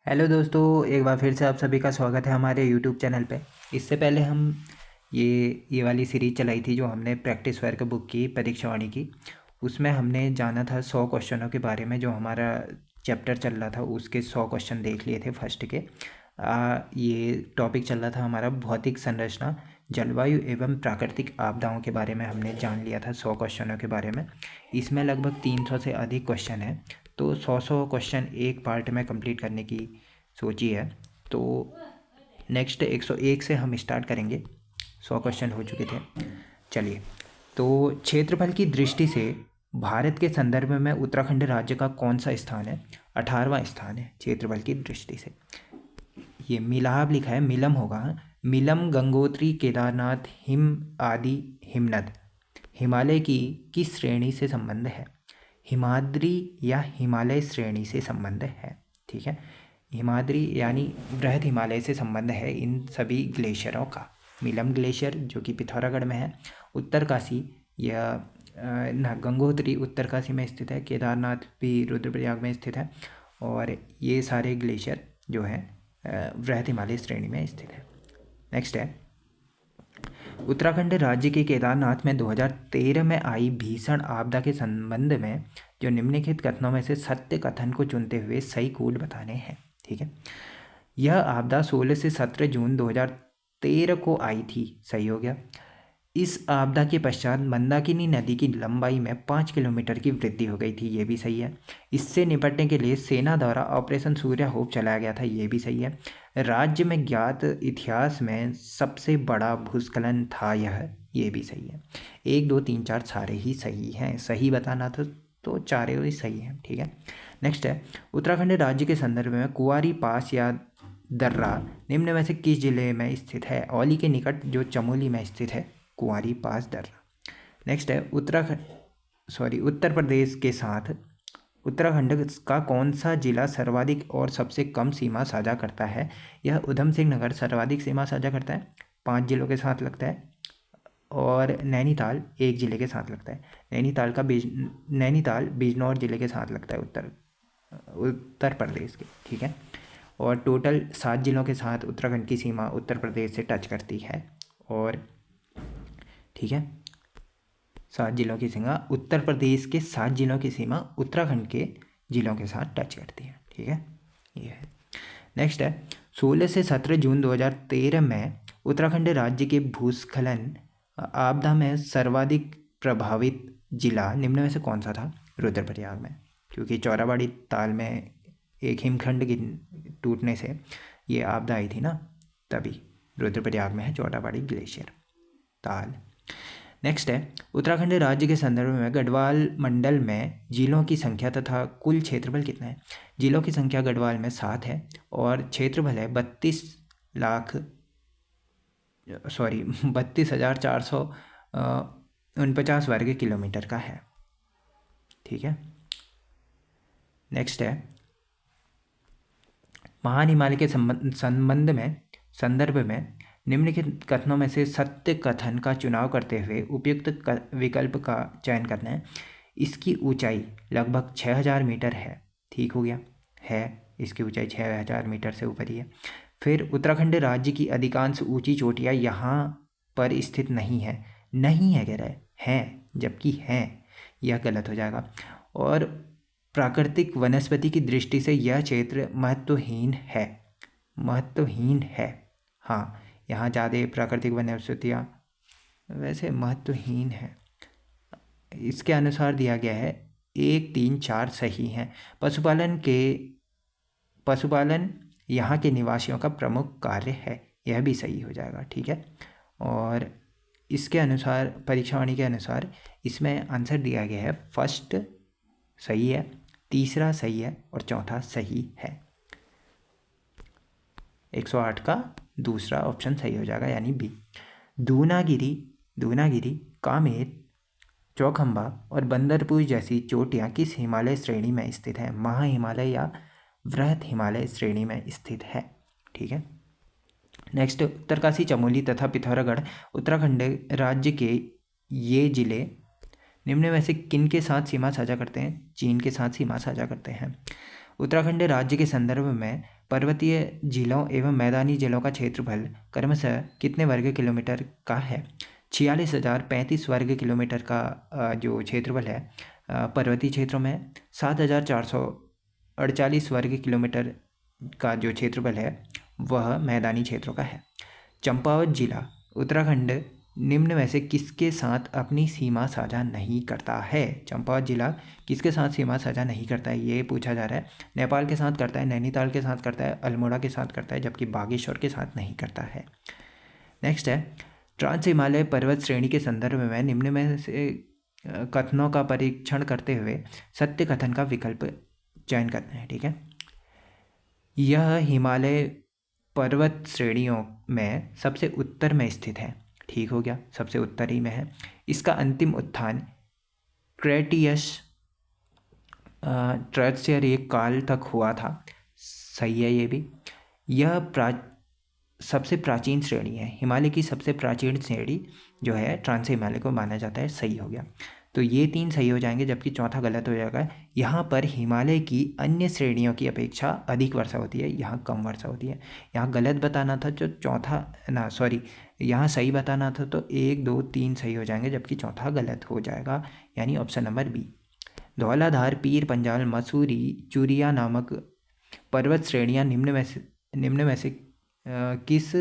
Hello दोस्तों, एक बार फिर से आप सभी का स्वागत है हमारे यूट्यूब चैनल पे। इससे पहले हम ये वाली सीरीज चलाई थी जो हमने प्रैक्टिस वर्क बुक की परीक्षा वाणी की। उसमें हमने जाना था 100 क्वेश्चनों के बारे में। जो हमारा चैप्टर चल रहा था उसके 100 क्वेश्चन देख लिए थे फर्स्ट के। ये टॉपिक चल रहा था हमारा भौतिक संरचना, जलवायु एवं प्राकृतिक आपदाओं के बारे में हमने जान लिया था 100 क्वेश्चनों के बारे में। इसमें लगभग 300 से अधिक क्वेश्चन हैं, तो 100 क्वेश्चन एक पार्ट में कंप्लीट करने की सोची है। तो नेक्स्ट 101 से हम स्टार्ट करेंगे। 100 क्वेश्चन हो चुके थे। चलिए, तो क्षेत्रफल की दृष्टि से भारत के संदर्भ में उत्तराखंड राज्य का कौन सा स्थान है? 18वां स्थान है क्षेत्रफल की दृष्टि से। ये मिलाप लिखा है, मिलम होगा। मिलम गंगोत्री केदारनाथ हिम आदि हिमनद हिमालय की किस श्रेणी से संबंध है? हिमाद्री या हिमालय श्रेणी से संबंध है। ठीक है, हिमाद्री यानी बृहद हिमालय से संबंध है इन सभी ग्लेशियरों का। मिलम ग्लेशियर जो कि पिथौरागढ़ में है, उत्तरकाशी या गंगोत्री उत्तरकाशी में स्थित है, केदारनाथ भी रुद्रप्रयाग में स्थित है, और ये सारे ग्लेशियर जो हैं बृहद हिमालय श्रेणी में स्थित है। नेक्स्ट है, उत्तराखंड राज्य के केदारनाथ में 2013 में आई भीषण आपदा के संबंध में जो निम्नलिखित कथनों में से सत्य कथन को चुनते हुए सही कूट बताने हैं। ठीक है, यह आपदा 16 से 17 जून 2013 को आई थी। सही हो गया। इस आपदा के पश्चात मंदाकिनी नदी की लंबाई में 5 किलोमीटर की वृद्धि हो गई थी। ये भी सही है। इससे निपटने के लिए सेना द्वारा ऑपरेशन सूर्य होप चलाया गया था। ये भी सही है। राज्य में ज्ञात इतिहास में सबसे बड़ा भूस्खलन था यह। ये भी सही है। 1 2 3 4 सारे ही सही हैं। सही बताना तो चारे ही सही हैं। ठीक है। नेक्स्ट है, उत्तराखंड राज्य के संदर्भ में कुंवारी पास या दर्रा निम्न में से किस जिले में स्थित है? औली के निकट जो चमोली में स्थित है कुंवारी पास दर्रा। नेक्स्ट है, उत्तर प्रदेश के साथ उत्तराखंड का कौन सा जिला सर्वाधिक और सबसे कम सीमा साझा करता है? यह उधम सिंह नगर सर्वाधिक सीमा साझा करता है, 5 जिलों के साथ लगता है, और नैनीताल 1 जिले के साथ लगता है। नैनीताल बिजनौर जिले के साथ लगता है उत्तर प्रदेश के। ठीक है, और टोटल 7 जिलों के साथ उत्तराखंड की सीमा उत्तर प्रदेश से टच करती है। और ठीक है, 7 जिलों की सीमा उत्तर प्रदेश के 7 जिलों की सीमा उत्तराखंड के जिलों के साथ टच करती है। ठीक है, ये है। नेक्स्ट है, 16 से 17 जून 2013 में उत्तराखंड राज्य के भूस्खलन आपदा में सर्वाधिक प्रभावित जिला निम्न में से कौन सा था? रुद्रप्रयाग में, क्योंकि चौराबाड़ी ताल में एक हिमखंड के टूटने से ये आपदा आई थी ना, तभी रुद्रप्रयाग में है चौराबाड़ी ग्लेशियर ताल। नेक्स्ट है, उत्तराखंड राज्य के संदर्भ में गढ़वाल मंडल में जिलों की संख्या तथा कुल क्षेत्रफल कितना है? जिलों की संख्या गढ़वाल में 7 है और क्षेत्रफल है 32,449 वर्ग किलोमीटर का है। ठीक है। नेक्स्ट है, महान हिमालय के संदर्भ में निम्नलिखित कथनों में से सत्य कथन का चुनाव करते हुए उपयुक्त विकल्प का चयन करना है। इसकी ऊंचाई लगभग 6000 मीटर है। ठीक हो गया, है इसकी ऊंचाई 6000 मीटर से ऊपर ही है। फिर उत्तराखंड राज्य की अधिकांश ऊंची चोटियाँ यहाँ पर स्थित नहीं है। नहीं है कह रहा है, जबकि हैं, यह गलत हो जाएगा। और प्राकृतिक वनस्पति की दृष्टि से यह क्षेत्र महत्वहीन है। हाँ, यहाँ ज़्यादा प्राकृतिक वनस्पतियाँ वैसे महत्वहीन है। इसके अनुसार दिया गया है 1 3 4 सही हैं। पशुपालन यहाँ के निवासियों का प्रमुख कार्य है। यह भी सही हो जाएगा। ठीक है, और इसके अनुसार परीक्षावाणी के अनुसार इसमें आंसर दिया गया है फर्स्ट सही है, तीसरा सही है और चौथा सही है। 108 का दूसरा ऑप्शन सही हो जाएगा, यानी बी। दूनागिरी, कामेर, चौखंबा और बंदरपुर जैसी चोटियाँ किस हिमालय श्रेणी में स्थित हैं? महा हिमालय या वृहद हिमालय श्रेणी में स्थित है। ठीक है। नेक्स्ट, उत्तरकाशी, चमोली तथा पिथौरागढ़ उत्तराखंड राज्य के ये जिले निम्न में से किन के साथ सीमा साझा करते हैं? चीन के साथ सीमा साझा करते हैं। उत्तराखंड राज्य के संदर्भ में पर्वतीय जिलों एवं मैदानी जिलों का क्षेत्रफल क्रमशः कितने वर्ग किलोमीटर का है? 46,035 वर्ग किलोमीटर का जो क्षेत्रफल है पर्वतीय क्षेत्रों में, 7,448 वर्ग किलोमीटर का जो क्षेत्रफल है वह मैदानी क्षेत्रों का है। चंपावत जिला उत्तराखंड निम्न में से किसके साथ अपनी सीमा साझा नहीं करता है? चंपावत जिला किसके साथ सीमा साझा नहीं करता है ये पूछा जा रहा है। नेपाल के साथ करता है, नैनीताल के साथ करता है, अल्मोड़ा के साथ करता है, जबकि बागेश्वर के साथ नहीं करता है। नेक्स्ट है, ट्रांस हिमालय पर्वत श्रेणी के संदर्भ में निम्न में से कथनों का परीक्षण करते हुए सत्य कथन का विकल्प चयन करना है। ठीक है, यह हिमालय पर्वत श्रेणियों में सबसे उत्तर में स्थित है। ठीक हो गया, सबसे उत्तरी में है। इसका अंतिम उत्थान क्रेटियस ट्रेट्सियरी काल तक हुआ था। सही है ये भी। यह सबसे प्राचीन श्रेणी है। हिमालय की सबसे प्राचीन श्रेणी जो है ट्रांस हिमालय को माना जाता है। सही हो गया, तो ये 3 सही हो जाएंगे, जबकि चौथा गलत हो जाएगा। यहाँ पर हिमालय की अन्य श्रेणियों की अपेक्षा अधिक वर्षा होती है, यहाँ कम वर्षा होती है। यहाँ गलत बताना था जो चौथा ना सॉरी यहाँ सही बताना था, तो 1 2 3 सही हो जाएंगे, जबकि चौथा गलत हो जाएगा, यानी option number B. Dhauladhar, Pir Panjal, Mussoorie, Churia नामक पर्वत श्रेणियाँ निम्न में से किस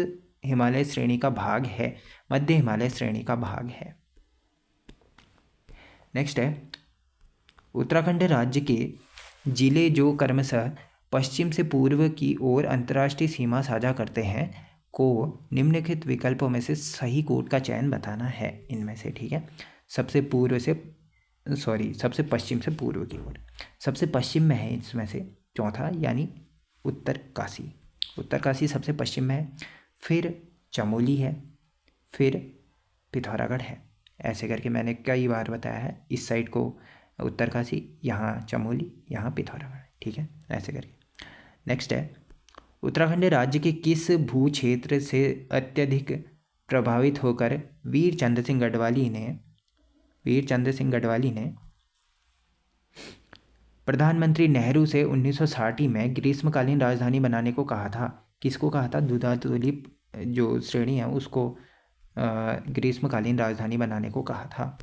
हिमालय श्रेणी का भाग है? मध्य हिमालय श्रेणी का भाग है। नेक्स्ट है, उत्तराखंड राज्य के जिले जो क्रमशः पश्चिम से पूर्व की ओर अंतर्राष्ट्रीय सीमा साझा करते हैं को निम्नलिखित विकल्पों में से सही कोड का चयन बताना है इनमें से। ठीक है, सबसे पश्चिम से पूर्व की ओर। सबसे पश्चिम में है इसमें से चौथा, यानी उत्तरकाशी। उत्तरकाशी सबसे पश्चिम में है, फिर चमोली है, फिर पिथौरागढ़ है। ऐसे करके मैंने कई बार बताया है, इस साइड को उत्तरकाशी, यहाँ चमोली, यहाँ पिथौरागढ़। ठीक है, ऐसे करके। नेक्स्ट है, उत्तराखंड राज्य के किस भू क्षेत्र से अत्यधिक प्रभावित होकर वीर चंद्र सिंह गढ़वाली ने प्रधानमंत्री नेहरू से 1960 में ग्रीष्मकालीन राजधानी बनाने को कहा था? किसको कहा था? दुधातुली जो श्रेणी है उसको ग्रीष्मकालीन राजधानी बनाने को कहा था।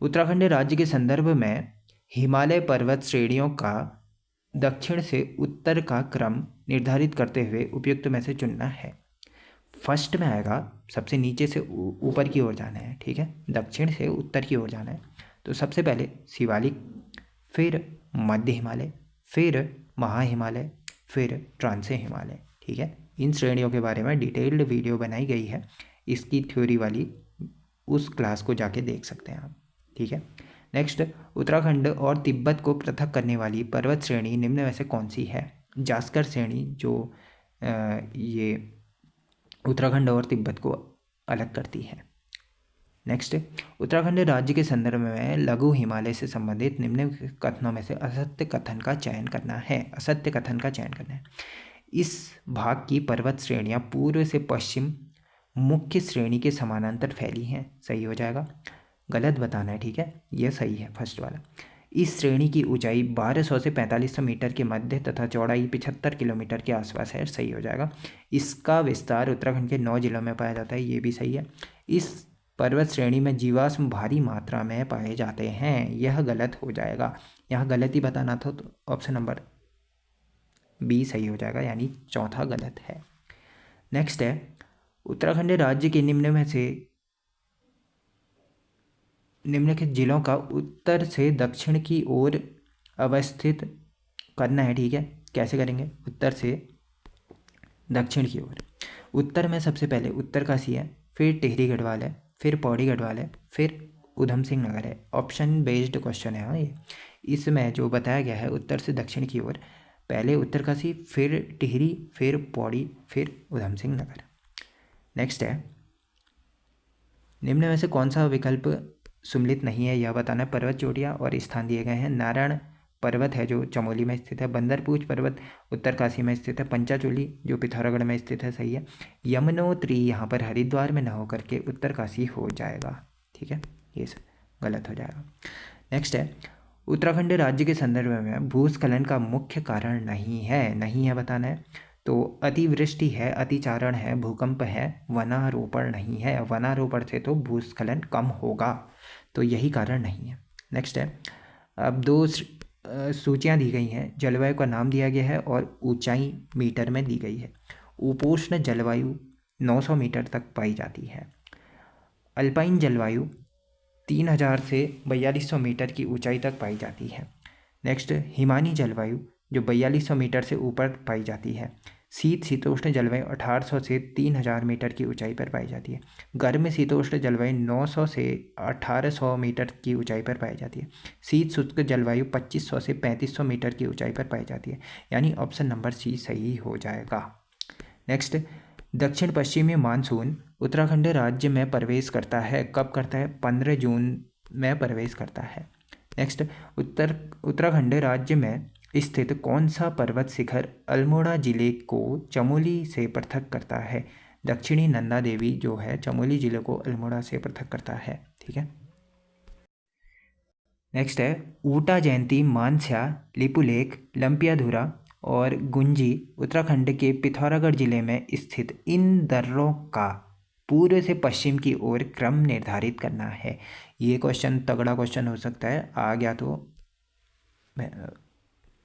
उत्तराखंड राज्य के संदर्भ में हिमालय पर्वत श्रेणियों का दक्षिण से उत्तर का क्रम निर्धारित करते हुए उपयुक्त में से चुनना है। फर्स्ट में आएगा, सबसे नीचे से ऊपर की ओर जाना है। ठीक है, दक्षिण से उत्तर की ओर जाना है। तो सबसे पहले शिवालिक, फिर मध्य हिमालय, फिर महाहिमालय, फिर ट्रांस हिमालय। ठीक है, इन श्रेणियों के बारे में डिटेल्ड वीडियो बनाई गई है, इसकी थ्योरी वाली, उस क्लास को जाके देख सकते हैं आप। ठीक है, नेक्स्ट, उत्तराखंड और तिब्बत को पृथक करने वाली पर्वत श्रेणी निम्न में से कौन सी है? जास्कर श्रेणी जो ये उत्तराखंड और तिब्बत को अलग करती है। नेक्स्ट, उत्तराखंड राज्य के संदर्भ में लघु हिमालय से संबंधित निम्न कथनों में से असत्य कथन का चयन करना है। असत्य कथन का चयन करना है। इस भाग की पर्वत श्रेणियाँ पूर्व से पश्चिम मुख्य श्रेणी के समानांतर फैली हैं। सही हो जाएगा, गलत बताना है। ठीक है, यह सही है फर्स्ट वाला। इस श्रेणी की ऊंचाई 1200 से 4500 मीटर के मध्य तथा चौड़ाई 75 किलोमीटर के आसपास है। सही हो जाएगा। इसका विस्तार उत्तराखंड के 9 जिलों में पाया जाता है। ये भी सही है। इस पर्वत श्रेणी में जीवाश्म भारी मात्रा में पाए जाते हैं। यह गलत हो जाएगा, यहाँ गलत ही बताना था, तो ऑप्शन नंबर बी सही हो जाएगा, यानी चौथा गलत है। नेक्स्ट है, उत्तराखंड राज्य के निम्नलिखित जिलों का उत्तर से दक्षिण की ओर अवस्थित करना है। ठीक है, कैसे करेंगे? उत्तर से दक्षिण की ओर। उत्तर में सबसे पहले उत्तरकाशी है, फिर टिहरी गढ़वाल है, फिर पौड़ी गढ़वाल है, फिर उधम सिंह नगर है। ऑप्शन बेस्ड क्वेश्चन है। हाँ, ये इसमें जो बताया गया है उत्तर से दक्षिण की ओर, पहले उत्तरकाशी, फिर टिहरी, फिर पौड़ी, फिर उधम सिंह नगर। नेक्स्ट है, निम्न में से कौन सा विकल्प सुमलित नहीं है यह बताना है। पर्वत चोटियाँ और स्थान दिए गए हैं। नारायण पर्वत है जो चमोली में स्थित है। बंदरपूछ पर्वत उत्तरकाशी में स्थित है। पंचाचूली जो पिथौरागढ़ में स्थित है। सही है। यमुनोत्री यहाँ पर हरिद्वार में न होकर के उत्तरकाशी हो जाएगा। ठीक है, ये गलत हो जाएगा। नेक्स्ट है, उत्तराखंड राज्य के संदर्भ में भूस्खलन का मुख्य कारण नहीं है बताना है। तो अतिवृष्टि है, अतिचारण है, भूकंप है, वनारोपण नहीं है। वनारोपण से तो भूस्खलन कम होगा, तो यही कारण नहीं है। नेक्स्ट है, अब दो सूचियाँ दी गई हैं, जलवायु का नाम दिया गया है और ऊंचाई मीटर में दी गई है। उपोष्ण जलवायु 900 मीटर तक पाई जाती है। अल्पाइन जलवायु 3000 से 4200 मीटर की ऊंचाई तक पाई जाती है। नेक्स्ट, हिमानी जलवायु जो 4200 मीटर से ऊपर पाई जाती है। शीतोष्ण जलवायु 1800 से 3000 मीटर की ऊंचाई पर पाई जाती है। गर्म शीतोष्ण जलवायु 900 से 1800 मीटर की ऊंचाई पर पाई जाती है। शीत शुष्क जलवायु 2500 से 3500 मीटर की ऊंचाई पर पाई जाती है। यानी ऑप्शन नंबर सी सही हो जाएगा। नेक्स्ट, दक्षिण पश्चिमी मानसून उत्तराखंड राज्य में प्रवेश करता है। कब करता है? 15 जून में प्रवेश करता है। नेक्स्ट, उत्तराखंड राज्य में स्थित कौन सा पर्वत शिखर अल्मोड़ा जिले को चमोली से पृथक करता है? दक्षिणी नंदा देवी जो है चमोली जिले को अल्मोड़ा से पृथक करता है। ठीक है। नेक्स्ट है, ऊटा जयंती, मानस्या, लिपुलेख, लंपियाधुरा और गुंजी उत्तराखंड के पिथौरागढ़ जिले में स्थित इन दर्रों का पूर्व से पश्चिम की ओर क्रम निर्धारित करना है। ये क्वेश्चन तगड़ा क्वेश्चन हो सकता है, आ गया तो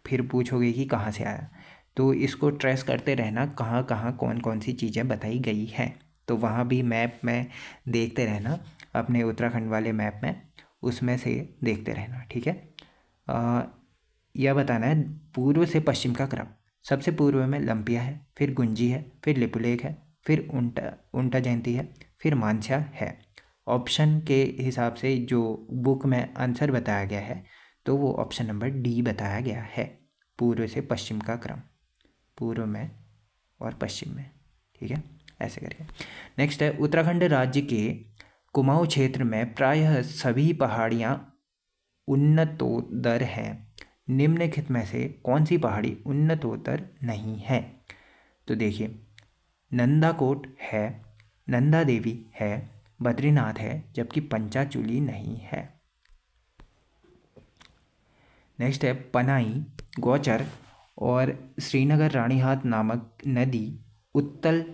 फिर पूछोगे कि कहाँ से आया। तो इसको ट्रेस करते रहना, कहाँ कहाँ कौन कौन सी चीज़ें बताई गई हैं। तो वहाँ भी मैप में देखते रहना, अपने उत्तराखंड वाले मैप में, उसमें से देखते रहना। ठीक है। यह बताना है पूर्व से पश्चिम का क्रम। सबसे पूर्व में लंपिया है, फिर गुंजी है, फिर लिपुलेख है, फिर ऊंटा जयंती है, फिर मानस्या है। ऑप्शन के हिसाब से जो बुक में आंसर बताया गया है तो वो ऑप्शन नंबर डी बताया गया है, पूर्व से पश्चिम का क्रम, पूर्व में और पश्चिम में। ठीक है, ऐसे करके। नेक्स्ट है, उत्तराखंड राज्य के कुमाऊं क्षेत्र में प्रायः सभी पहाड़ियाँ उन्नतोत्तर हैं। निम्नलिखित में से कौन सी पहाड़ी उन्नतोत्तर नहीं है? तो देखिए, नंदाकोट है, नंदा देवी है, बद्रीनाथ है, जबकि पंचाचूली नहीं है। नेक्स्ट है, पनाई, गौचर और श्रीनगर रानीहाट नामक नदी उत्तल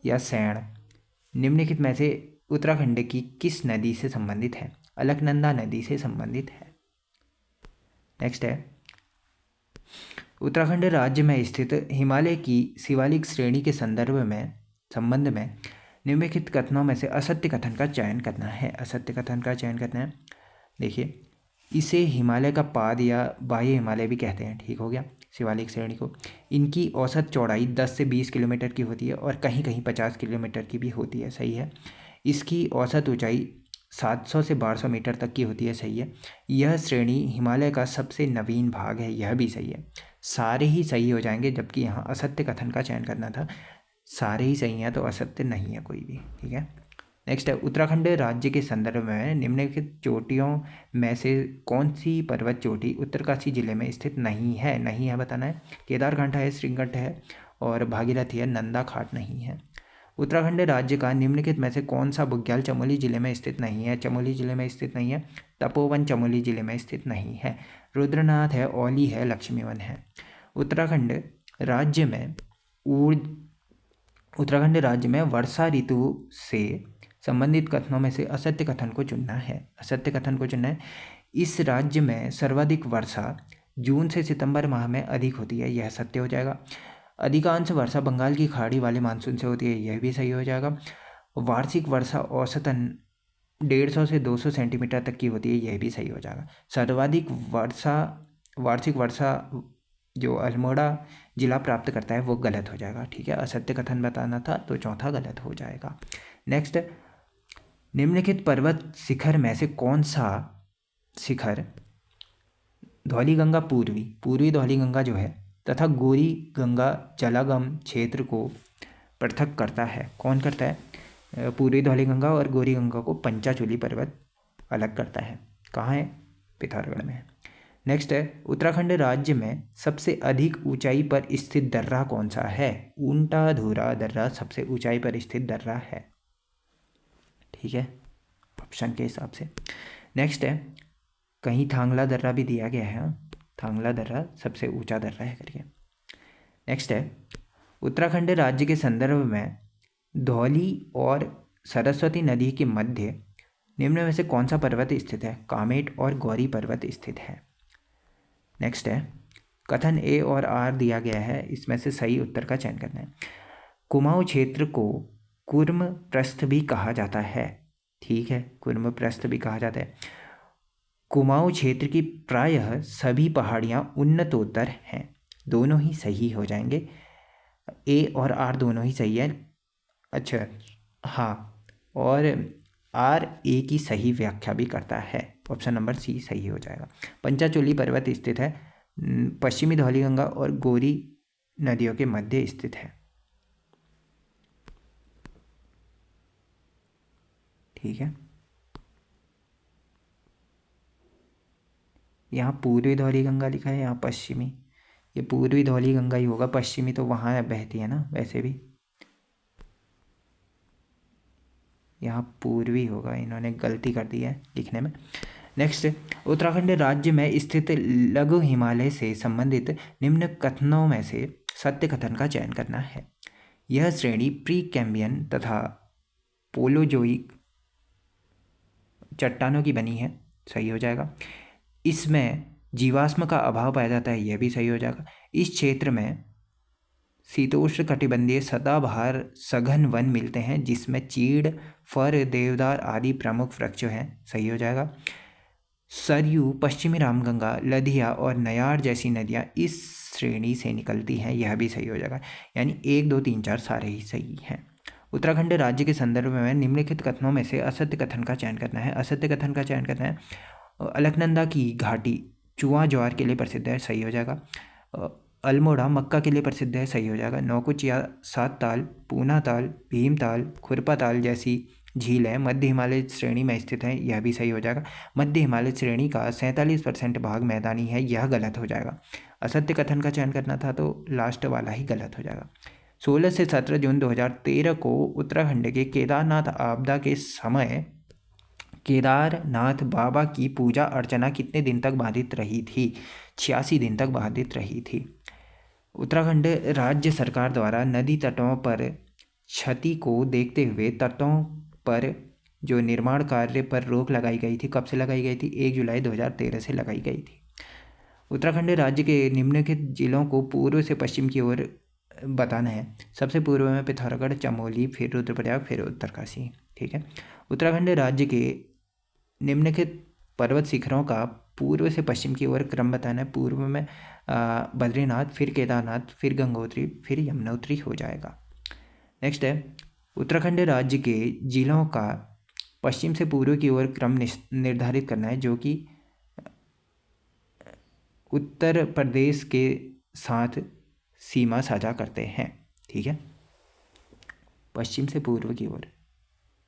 या सैण निम्नलिखित में से उत्तराखंड की किस नदी से संबंधित है? अलकनंदा नदी से संबंधित है। नेक्स्ट है, उत्तराखंड राज्य में स्थित हिमालय की शिवालिक श्रेणी के संबंध में निम्नलिखित कथनों में से असत्य कथन का चयन करना है। असत्य कथन का चयन करना है। देखिए, इसे हिमालय का पाद या बाह्य हिमालय भी कहते हैं। ठीक हो गया, शिवालिक श्रेणी को। इनकी औसत चौड़ाई 10 से 20 किलोमीटर की होती है और कहीं कहीं 50 किलोमीटर की भी होती है। सही है। इसकी औसत ऊंचाई 700 से 1200 मीटर तक की होती है। सही है। यह श्रेणी हिमालय का सबसे नवीन भाग है। यह भी सही है। सारे ही सही हो जाएंगे, जबकि यहाँ असत्य कथन का चयन करना था। सारे ही सही हैं तो असत्य नहीं है कोई भी। ठीक है। नेक्स्ट है, उत्तराखंड राज्य के संदर्भ में निम्नलिखित चोटियों में से कौन सी पर्वत चोटी उत्तरकाशी जिले में स्थित नहीं है बताना है। केदारघंटा है, श्रृंगट है और भागीरथी है, नंदा घाट नहीं है। उत्तराखंड राज्य का निम्नलिखित में से कौन सा बुग्याल चमोली जिले में स्थित नहीं है? चमोली जिले में स्थित नहीं है। तपोवन चमोली जिले में स्थित नहीं है। रुद्रनाथ है, औली है, लक्ष्मीवन है। उत्तराखंड राज्य में वर्षा ऋतु से संबंधित कथनों में से असत्य कथन को चुनना है। असत्य कथन को चुनना है। इस राज्य में सर्वाधिक वर्षा जून से सितंबर माह में अधिक होती है। यह सत्य हो जाएगा। अधिकांश वर्षा बंगाल की खाड़ी वाले मानसून से होती है। यह भी सही हो जाएगा। वार्षिक वर्षा औसतन 150 से 200 सेंटीमीटर तक की होती है। यह भी सही हो जाएगा। सर्वाधिक वार्षिक वर्षा जो अल्मोड़ा जिला प्राप्त करता है वो गलत हो जाएगा। ठीक है, असत्य कथन बताना था तो चौथा गलत हो जाएगा। नेक्स्ट, निम्नलिखित पर्वत शिखर में से कौन सा शिखर धौलीगंगा पूर्वी धौलीगंगा जो है तथा गोरी गंगा जलागम क्षेत्र को पृथक करता है? कौन करता है? पूर्वी धौलीगंगा और गोरी गंगा को पंचाचूली पर्वत अलग करता है। कहाँ है? पिथौरागढ़ में है। नेक्स्ट है, उत्तराखंड राज्य में सबसे अधिक ऊंचाई पर स्थित दर्रा कौन सा है? ऊंटाधुरा दर्रा सबसे ऊंचाई पर स्थित दर्रा है। ठीक है, ऑप्शन के हिसाब से। नेक्स्ट है, कहीं थांगला दर्रा भी दिया गया है, थांगला दर्रा सबसे ऊंचा दर्रा है करके। नेक्स्ट है, उत्तराखंड राज्य के संदर्भ में धौली और सरस्वती नदी के मध्य निम्न में से कौन सा पर्वत स्थित है? कामेट और गौरी पर्वत स्थित है। नेक्स्ट है, कथन ए और आर दिया गया है, इसमें से सही उत्तर का चयन करना है। कुमाऊं क्षेत्र को कुर्म प्रस्थ भी कहा जाता है, ठीक है, कुर्म प्रस्थ भी कहा जाता है। कुमाऊं क्षेत्र की प्रायः सभी पहाड़ियां उन्नतोत्तर हैं, दोनों ही सही हो जाएंगे, ए और आर दोनों ही सही है। अच्छा, हाँ, और आर ए की सही व्याख्या भी करता है, ऑप्शन नंबर सी सही हो जाएगा। पंचाचूली पर्वत स्थित है पश्चिमी धौलीगंगा और गोरी नदियों के मध्य स्थित है, ठीक है। यहाँ पूर्वी धौलीगंगा लिखा है, यहाँ पश्चिमी, ये पूर्वी धौलीगंगा ही होगा, पश्चिमी तो वहाँ बहती है ना, वैसे भी यहाँ पूर्वी होगा, इन्होंने गलती कर दी है लिखने में। नेक्स्ट, उत्तराखंड राज्य में स्थित लघु हिमालय से संबंधित निम्न कथनों में से सत्य कथन का चयन करना है। यह श्रेणी प्री कैम्बियन तथा पोलोजोइक चट्टानों की बनी है, सही हो जाएगा। इसमें जीवाश्म का अभाव पाया जाता है, यह भी सही हो जाएगा। इस क्षेत्र में शीतोष्ण कटिबंधीय सदाबहार सघन वन मिलते हैं, जिसमें चीड़, फर, देवदार आदि प्रमुख वृक्ष हैं, सही हो जाएगा। सरयू, पश्चिमी रामगंगा, लधिया और नयार जैसी नदियाँ इस श्रेणी से निकलती हैं, यह भी सही हो जाएगा। यानी 1, 2, 3, 4 सारे ही सही हैं। उत्तराखंड राज्य के संदर्भ में निम्नलिखित कथनों में से असत्य कथन का चयन करना है। असत्य कथन का चयन करना है, अलकनंदा की घाटी चुआ ज्वार के लिए प्रसिद्ध है, सही हो जाएगा। अल्मोड़ा मक्का के लिए प्रसिद्ध है, सही हो जाएगा। नौकुचिया, सात ताल, पूना ताल, भीमताल, खुरपा ताल जैसी झीलें मध्य हिमालय श्रेणी में स्थित हैं, यह भी सही हो जाएगा। मध्य हिमालय श्रेणी का 47% भाग मैदानी है, यह गलत हो जाएगा। असत्य कथन का चयन करना था तो लास्ट वाला ही गलत हो जाएगा। 16 से 17 जून 2013 को उत्तराखंड के केदारनाथ आपदा के समय केदारनाथ बाबा की पूजा अर्चना कितने दिन तक बाधित रही थी? 86 दिन तक बाधित रही थी। उत्तराखंड राज्य सरकार द्वारा नदी तटों पर क्षति को देखते हुए तटों पर जो निर्माण कार्य पर रोक लगाई गई थी, कब से लगाई गई थी? 1 जुलाई 2013 से लगाई गई थी। उत्तराखंड राज्य के निम्नलिखित जिलों को पूर्व से पश्चिम की ओर बताना है। सबसे पूर्व में पिथौरागढ़, चमोली, फिर रुद्रप्रयाग, फिर उत्तरकाशी, ठीक है। उत्तराखंड राज्य के निम्नलिखित पर्वत शिखरों का पूर्व से पश्चिम की ओर क्रम बताना है। पूर्व में बद्रीनाथ, फिर केदारनाथ, फिर गंगोत्री, फिर यमुनोत्री हो जाएगा। नेक्स्ट है, उत्तराखंड राज्य के जिलों का पश्चिम से पूर्व की ओर क्रम निर्धारित करना है, जो कि उत्तर प्रदेश के साथ सीमा साझा करते हैं, ठीक है। पश्चिम से पूर्व की ओर,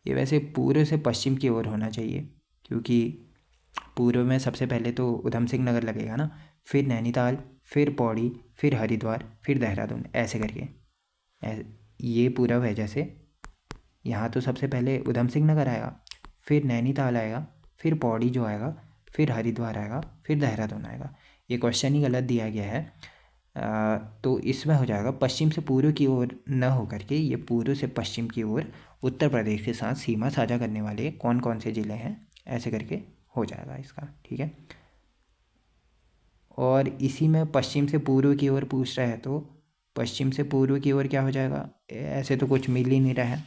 ये वैसे पूर्व से पश्चिम की ओर होना चाहिए, क्योंकि पूर्व में सबसे पहले तो उधम सिंह नगर लगेगा ना, फिर नैनीताल, फिर पौड़ी, फिर हरिद्वार, फिर देहरादून, ऐसे करके ये पूर्व है। जैसे यहाँ तो सबसे पहले उधम सिंह नगर आएगा, फिर नैनीताल आएगा, फिर पौड़ी जो आएगा, फिर हरिद्वार आएगा, फिर देहरादून आएगा। ये क्वेश्चन ही गलत दिया गया है, तो इसमें हो जाएगा पश्चिम से पूर्व की ओर न हो करके ये पूर्व से पश्चिम की ओर उत्तर प्रदेश के साथ सीमा साझा करने वाले कौन कौन से ज़िले हैं, ऐसे करके हो जाएगा इसका, ठीक है। और इसी में पश्चिम से पूर्व की ओर पूछ रहा है, तो पश्चिम से पूर्व की ओर क्या हो जाएगा? ऐसे तो कुछ मिल ही नहीं रहा है।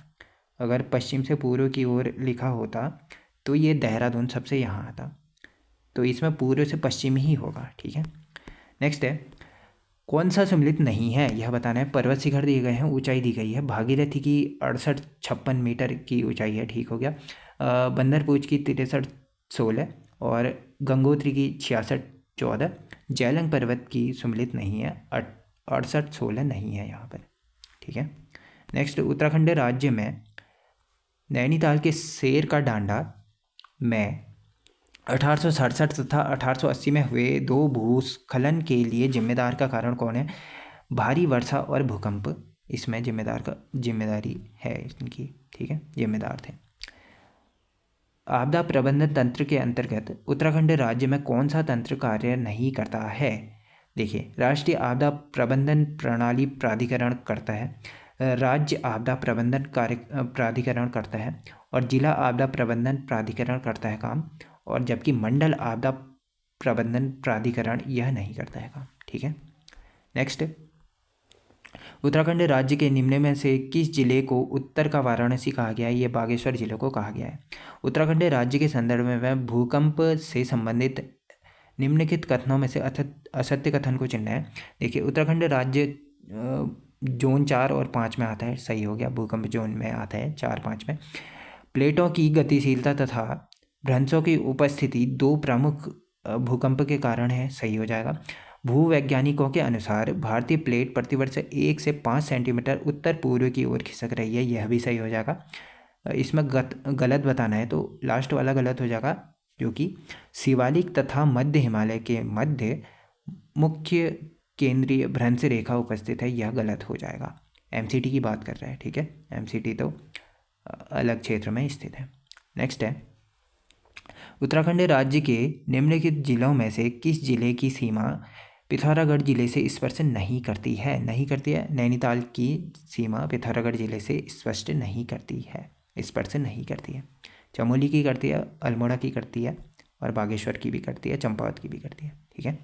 अगर पश्चिम से पूर्व की ओर लिखा होता तो ये देहरादून सबसे यहाँ आता, तो इसमें पूर्व से पश्चिम ही होगा, ठीक है। नेक्स्ट है, कौन सा सम्मिलित नहीं है यह बताना है। पर्वत शिखर दिए गए हैं, ऊंचाई दी गई है। भागीरथी की 68-56 मीटर की ऊंचाई है, ठीक हो गया। बंदरपूछ की 63-16 और गंगोत्री की 66-14। जैलंग पर्वत की सम्मिलित नहीं है, 68-16 नहीं है यहाँ पर, ठीक है। नेक्स्ट, उत्तराखंड राज्य में नैनीताल के शेर का डांडा में 1867 तथा 1880 में हुए 2 भूस्खलन के लिए जिम्मेदार का कारण कौन है? भारी वर्षा और भूकंप इसमें जिम्मेदारी है इनकी, ठीक है, जिम्मेदार थे। आपदा प्रबंधन तंत्र के अंतर्गत उत्तराखंड राज्य में कौन सा तंत्र कार्य नहीं करता है? देखिए, राष्ट्रीय आपदा प्रबंधन प्रणाली प्राधिकरण करता है, राज्य आपदा प्रबंधन कार्य प्राधिकरण करता है, और जिला आपदा प्रबंधन प्राधिकरण करता है काम, और जबकि मंडल आपदा प्रबंधन प्राधिकरण यह नहीं करता है काम। ठीक है, नेक्स्ट, उत्तराखंड राज्य के निम्न में से किस जिले को उत्तर का वाराणसी कहा गया है? ये बागेश्वर जिले को कहा गया है। उत्तराखंड राज्य के संदर्भ में भूकंप से संबंधित निम्नलिखित कथनों में से असत्य कथन को चुनना है। देखिए, उत्तराखंड राज्य जोन 4 और 5 में आता है, सही हो गया, भूकंप जोन में आता है 4-5 में। प्लेटों की गतिशीलता तथा भ्रंशों की उपस्थिति 2 प्रमुख भूकंप के कारण है, सही हो जाएगा। भूवैज्ञानिकों के अनुसार भारतीय प्लेट प्रतिवर्ष 1 से 5 सेंटीमीटर उत्तर पूर्व की ओर खिसक रही है, यह भी सही हो जाएगा। इसमें गलत बताना है तो लास्ट वाला गलत हो जाएगा, क्योंकि शिवालिक तथा मध्य हिमालय के मध्य मुख्य केंद्रीय भ्रंश रेखा उपस्थित है, यह गलत हो जाएगा। एमसीटी की बात कर रहे हैं, ठीक है, एमसीटी तो अलग क्षेत्र में स्थित है। नेक्स्ट है, उत्तराखंड राज्य के निम्नलिखित जिलों में से किस जिले की सीमा पिथौरागढ़ जिले से स्पर्श नहीं करती है? नहीं करती है, नैनीताल की सीमा पिथौरागढ़ जिले से स्पर्श नहीं करती है, स्पर्श नहीं करती है। चमोली की करती है, अल्मोड़ा की करती है, और बागेश्वर की भी करती है, चंपावत की भी करती है। ठीक है,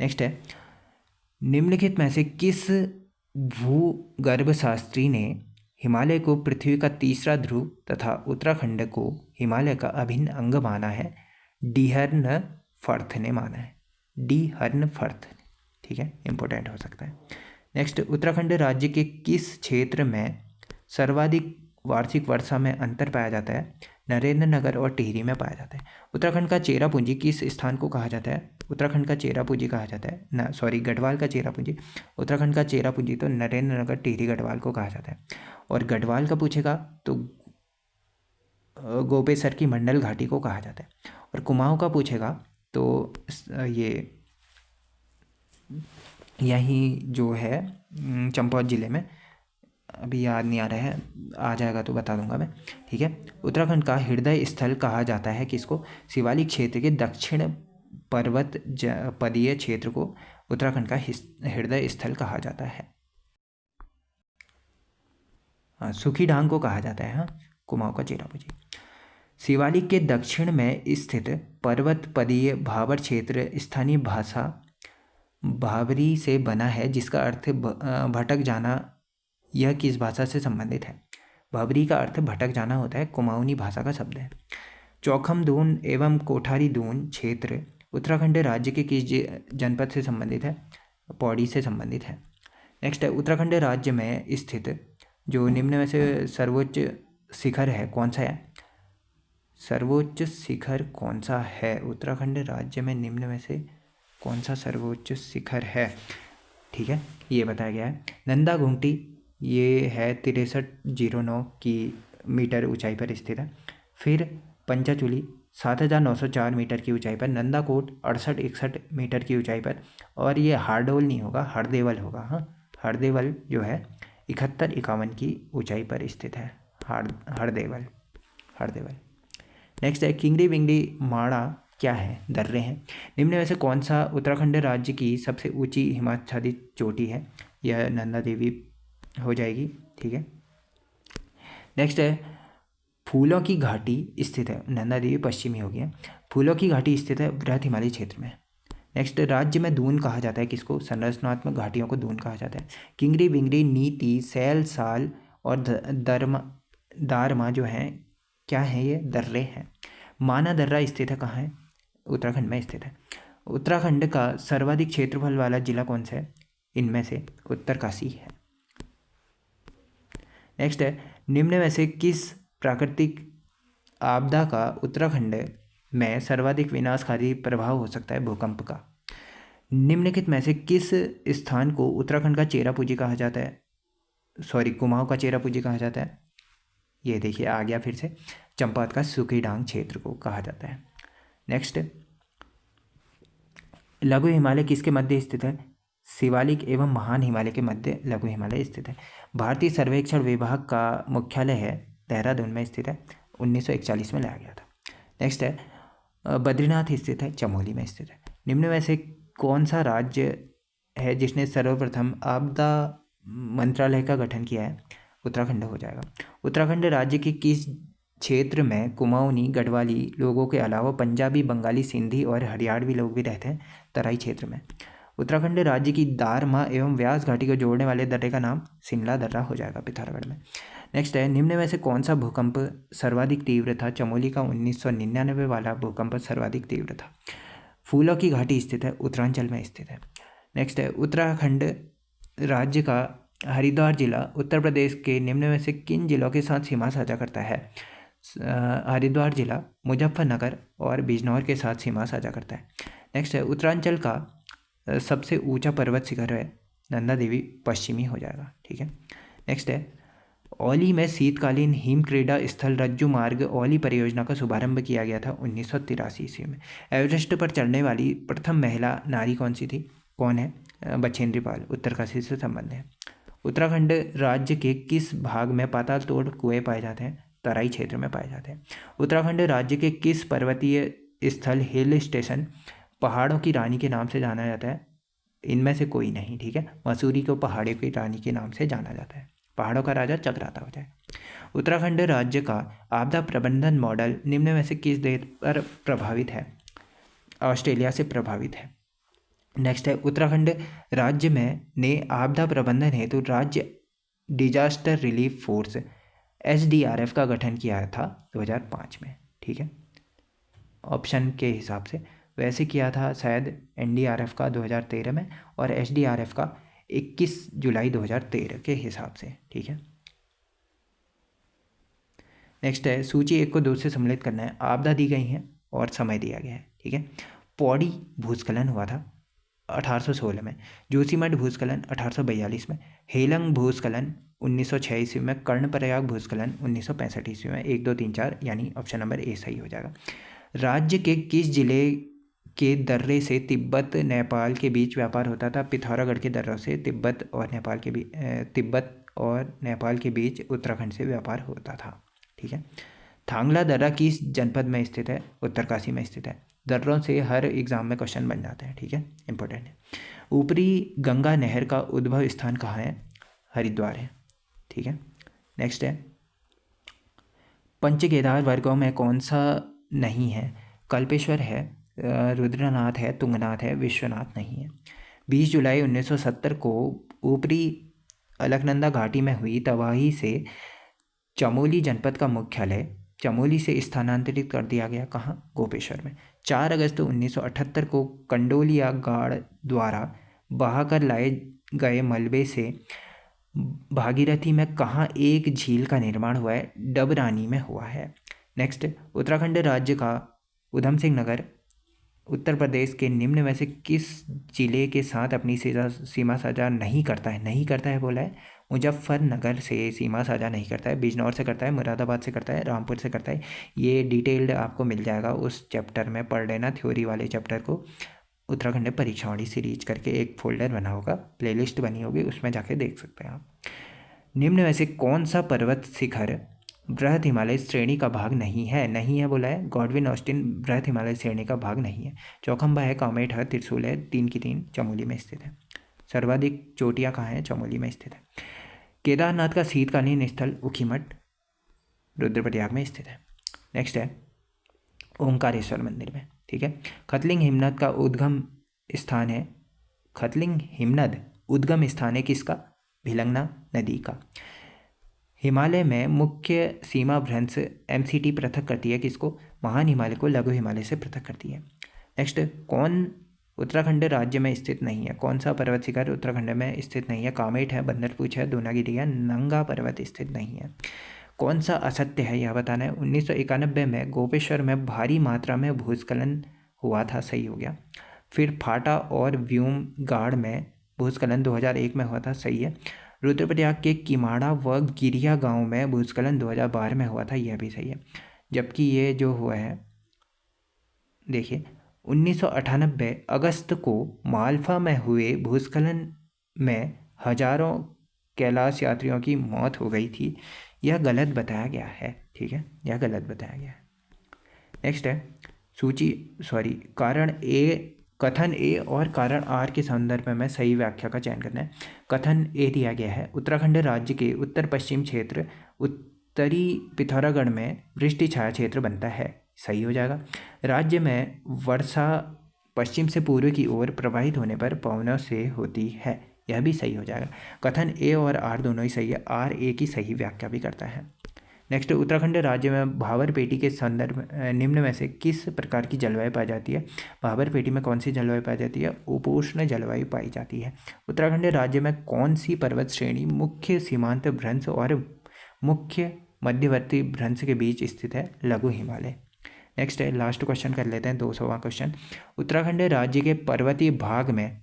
नेक्स्ट है, निम्नलिखित में से किस भूगर्भशास्त्री ने हिमालय को पृथ्वी का तीसरा ध्रुव तथा उत्तराखंड को हिमालय का अभिन्न अंग माना है? डीहर्नफर्थ ने माना है, डीहर्नफर्थ। ठीक है, इंपॉर्टेंट हो सकता है। नेक्स्ट, उत्तराखंड राज्य के किस क्षेत्र में सर्वाधिक वार्षिक वर्षा में अंतर पाया जाता है? नरेंद्र नगर और टिहरी में पाया जाता है। उत्तराखंड का चेरापूंजी किस स्थान को कहा जाता है? उत्तराखंड का चेरापूंजी कहा जाता है ना, सॉरी, गढ़वाल का चेरापूंजी। उत्तराखंड का चेरापूंजी तो नरेंद्र नगर, टिहरी, गढ़वाल को कहा जाता है। और गढ़वाल का पूछेगा तो गोपेसर की मंडल घाटी को कहा जाता है। और कुमाऊं का पूछेगा तो ये यही जो है चंपावत जिले में, अभी याद नहीं आ रहा है, आ जाएगा तो बता दूंगा मैं। ठीक है, उत्तराखंड का हृदय स्थल कहा जाता है किसको? शिवालिक क्षेत्र के दक्षिण पर्वत पदीय क्षेत्र को उत्तराखंड का हृदय स्थल कहा जाता है। हाँ, सुखी ढांग को कहा जाता है, हाँ, कुमाऊं का चेरापूंजी। शिवालिक के दक्षिण में स्थित पर्वत पदीय भाबर क्षेत्र स्थानीय भाषा भावरी से बना है, जिसका अर्थ भटक जाना। यह किस भाषा से संबंधित है? भावरी का अर्थ भटक जाना होता है, कुमाऊनी भाषा का शब्द है। चौखम दून एवं कोठारी दून क्षेत्र उत्तराखंड राज्य के किस जनपद से संबंधित है? पौड़ी से संबंधित है। नेक्स्ट है, उत्तराखंड राज्य में स्थित जो निम्न में से सर्वोच्च शिखर है कौन सा है? सर्वोच्च शिखर कौन सा है? उत्तराखंड राज्य में निम्न में से कौन सा सर्वोच्च शिखर है? ठीक है, ये बताया गया है। नंदा घुंटी, ये है 6309 की मीटर ऊंचाई पर स्थित है। फिर पंचाचूली 7904 मीटर की ऊंचाई पर, नंदाकोट 6861 मीटर की ऊंचाई पर, और ये हारडोल नहीं होगा, हरदेवल होगा। हाँ, हरदेवल जो है 7151 की ऊंचाई पर स्थित है, हरदेवल। नेक्स्ट है, किंगड़ी विंगड़ी माड़ा क्या है? दर्रे हैं। निम्न में से कौन सा उत्तराखंड राज्य की सबसे ऊंची हिमाच्छादित चोटी है? यह नंदा देवी हो जाएगी। ठीक है, नेक्स्ट है, फूलों की घाटी स्थित है, नंदा देवी पश्चिमी हो गया। फूलों की घाटी स्थित है बृहद हिमालय क्षेत्र में। नेक्स्ट, राज्य में दून कहा जाता है किसको? संरचनात्मक घाटियों को दून कहा जाता है। किंगड़ी विंगड़ी नीति सैल साल और दारमा जो है क्या है? ये दर्रे हैं। माना दर्रा स्थित है कहाँ है? उत्तराखंड में स्थित है। उत्तराखंड का सर्वाधिक क्षेत्रफल वाला जिला कौन सा है? इनमें से उत्तरकाशी है। नेक्स्ट है, निम्न में से किस प्राकृतिक आपदा का उत्तराखंड में सर्वाधिक विनाशकारी प्रभाव हो सकता है? भूकंप का। निम्नलिखित में से किस स्थान को उत्तराखंड का चेरापूंजी कहा जाता है? सॉरी, कुमाऊं का चेरापूंजी कहा जाता है। ये देखिए आ गया फिर से, चंपावत का सुखीढांग क्षेत्र को कहा जाता है। नेक्स्ट, लघु हिमालय किसके मध्य स्थित है? शिवालिक एवं महान हिमालय के मध्य लघु हिमालय स्थित है। भारतीय सर्वेक्षण विभाग का मुख्यालय है देहरादून में स्थित है, 1941 में लाया गया था। नेक्स्ट है बद्रीनाथ स्थित है, चमोली में स्थित है। निम्न में से कौन सा राज्य है जिसने सर्वप्रथम आपदा मंत्रालय का गठन किया है? उत्तराखंड हो जाएगा। उत्तराखंड राज्य के किस क्षेत्र में कुमाऊनी गढ़वाली लोगों के अलावा पंजाबी, बंगाली, सिंधी और हरियाणवी लोग भी रहते हैं? तराई क्षेत्र में। उत्तराखंड राज्य की दारमा एवं व्यास घाटी को जोड़ने वाले दर्रे का नाम शिमला दर्रा हो जाएगा, पिथौरागढ़ में। नेक्स्ट है निम्न में से कौन सा भूकंप सर्वाधिक तीव्र था? चमोली का 1999 वाला भूकंप सर्वाधिक तीव्र था। फूलों की घाटी स्थित है, उत्तरांचल में स्थित है। नेक्स्ट है उत्तराखंड राज्य का हरिद्वार जिला उत्तर प्रदेश के निम्न में से किन जिलों के साथ सीमा साझा करता है? हरिद्वार जिला मुजफ्फरनगर और बिजनौर के साथ सीमा साझा करता है। नेक्स्ट है उत्तरांचल का सबसे ऊंचा पर्वत शिखर है नंदा देवी, पश्चिमी हो जाएगा, ठीक है। नेक्स्ट है औली में शीतकालीन हिम क्रीड़ा स्थल रज्जु मार्ग औली परियोजना का शुभारंभ किया गया था 1983 ईस्वी में। एवरेस्ट पर चढ़ने वाली प्रथम महिला नारी कौन सी थी? कौन है? बछेंद्री पाल, उत्तरकाशी से संबंध है। उत्तराखंड राज्य के किस भाग में पाताल तोड़ कुएं पाए जाते हैं? तराई क्षेत्र में पाए जाते हैं। उत्तराखंड राज्य के किस पर्वतीय स्थल हिल स्टेशन पहाड़ों की रानी के नाम से जाना जाता है? इनमें से कोई नहीं, ठीक है। मसूरी को पहाड़ों की रानी के नाम से जाना जाता है, पहाड़ों का राजा चक्राता हो जाए। उत्तराखंड राज्य का आपदा प्रबंधन मॉडल निम्न में से किस देश पर प्रभावित है? ऑस्ट्रेलिया से प्रभावित है। नेक्स्ट है उत्तराखंड राज्य में ने आपदा प्रबंधन हेतु राज्य डिजास्टर रिलीफ फोर्स SDRF का गठन किया था 2005 में, ठीक है। ऑप्शन के हिसाब से वैसे किया था शायद NDRF का 2013 में और SDRF का 21 जुलाई 2013 के हिसाब से, ठीक है। नेक्स्ट है सूची 1 को 2 से सम्मिलित करना है। आपदा दी गई है और समय दिया गया है, ठीक है। पौड़ी भूस्खलन हुआ था 1816 में, जोशीमठ भूस्खलन 1842 में, हेलंग भूस्खलन 1906 ईस्वी में, कर्णप्रयाग भूस्खलन 1965 ईस्वी में। 1 2 3 4 यानी ऑप्शन नंबर ए सही हो जाएगा। राज्य के किस जिले के दर्रे से तिब्बत नेपाल के बीच व्यापार होता था? पिथौरागढ़ के दर्रों से तिब्बत और नेपाल के बीच उत्तराखंड से व्यापार होता था, ठीक है। थांगला दर्रा किस जनपद में स्थित है? उत्तरकाशी में स्थित है। दर्रों से हर एग्जाम में क्वेश्चन बन जाते हैं, ठीक है, इंपॉर्टेंट है। ऊपरी गंगा नहर का उद्भव स्थान कहाँ है? हरिद्वार है, ठीक है। नेक्स्ट है पंच केदार वर्गों में कौन सा नहीं है? कल्पेश्वर है, रुद्रनाथ है, तुंगनाथ है, विश्वनाथ नहीं है। 20 जुलाई 1970 को ऊपरी अलकनंदा घाटी में हुई तबाही से चमोली जनपद का मुख्यालय चमोली से स्थानांतरित कर दिया गया, कहाँ? गोपेश्वर में। 4 अगस्त 1978 को कंडोलिया गार्ड द्वारा बहाकर लाए गए मलबे से भागीरथी में कहाँ एक झील का निर्माण हुआ है? डबरानी में हुआ है। नेक्स्ट उत्तराखंड राज्य का उधम सिंह नगर उत्तर प्रदेश के निम्न में से किस जिले के साथ अपनी सीमा साझा नहीं करता है? नहीं करता है बोला है, मुजफ्फरनगर से सीमा साझा नहीं करता है, बिजनौर से करता है, मुरादाबाद से करता है, रामपुर से करता है। ये डिटेल्ड आपको मिल जाएगा उस चैप्टर में, पढ़ लेना थ्योरी वाले चैप्टर को। उत्तराखंड परीक्षावणी सीरीज करके एक फोल्डर बना होगा, प्लेलिस्ट बनी होगी, उसमें जाके देख सकते हैं आप। निम्न में से कौन सा पर्वत शिखर बृहद हिमालय श्रेणी का भाग नहीं है? नहीं है बोला है, गॉडविन ऑस्टिन बृहद हिमालय श्रेणी का भाग नहीं है। चौखंबा है, कामेट है, त्रिशूल है, 3 की 3 चमोली में स्थित है। सर्वाधिक चोटियाँ कहाँ हैं? चमोली में स्थित है। केदारनाथ का शीतकालीन स्थल ऊखीमठ रुद्रप्रयाग में स्थित है। नेक्स्ट है ओंकारेश्वर मंदिर में, ठीक है। खतलिंग हिमनद का उद्गम स्थान है, खतलिंग हिमनद उद्गम स्थान है किसका? भिलंगना नदी का। हिमालय में मुख्य सीमा भ्रंश MCT पृथक करती है किसको? महान हिमालय को लघु हिमालय से पृथक करती है। नेक्स्ट कौन उत्तराखंड राज्य में स्थित नहीं है? कौन सा पर्वत शिखर उत्तराखंड में स्थित नहीं है? कामेट है, बंदरपूछ है, दूनागिरी है, नंगा पर्वत स्थित नहीं है। कौन सा असत्य है यह बताना है। 1991 में गोपेश्वर में भारी मात्रा में भूस्खलन हुआ था, सही हो गया। फिर फाटा और व्यूम गाड़ में भूस्खलन 2001 में हुआ था, सही है। रुद्रप्रयाग के किमाड़ा व गिरिया गांव में भूस्खलन 2012 में हुआ था, यह भी सही है। जबकि ये जो हुआ है देखिए 1998 अगस्त को मालवा में हुए भूस्खलन में हजारों कैलाश यात्रियों की मौत हो गई थी, यह गलत बताया गया है, ठीक है, यह गलत बताया गया है। नेक्स्ट है कारण ए, कथन ए और कारण आर के संदर्भ में सही व्याख्या का चयन करना है। कथन ए दिया गया है, उत्तराखंड राज्य के उत्तर पश्चिम क्षेत्र उत्तरी पिथौरागढ़ में वृष्टि छाया क्षेत्र बनता है, सही हो जाएगा। राज्य में वर्षा पश्चिम से पूर्व की ओर प्रवाहित होने पर पवनों से होती है, यह भी सही हो जाएगा। कथन ए और आर दोनों ही सही है, आर ए की सही व्याख्या भी करता है। नेक्स्ट, उत्तराखंड राज्य में भाबर पेटी के संदर्भ निम्न में से किस प्रकार की जलवायु पाई जाती है। भाबर पेटी में कौन सी जलवायु पाई जाती है, उपोष्ण जलवायु पाई जाती है। उत्तराखंड राज्य में कौन सी पर्वत श्रेणी मुख्य सीमांत भ्रंश और मुख्य मध्यवर्ती भ्रंश के बीच स्थित है, लघु हिमालय। नेक्स्ट है, लास्ट क्वेश्चन कर लेते हैं, 200वां क्वेश्चन। उत्तराखंड राज्य के पर्वतीय भाग में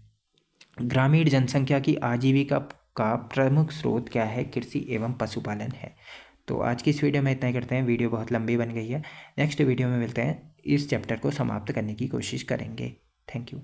ग्रामीण जनसंख्या की आजीविका का प्रमुख स्रोत क्या है, कृषि एवं पशुपालन है। तो आज की इस वीडियो में इतना ही करते हैं, वीडियो बहुत लंबी बन गई है। नेक्स्ट वीडियो में मिलते हैं, इस चैप्टर को समाप्त करने की कोशिश करेंगे। Thank you.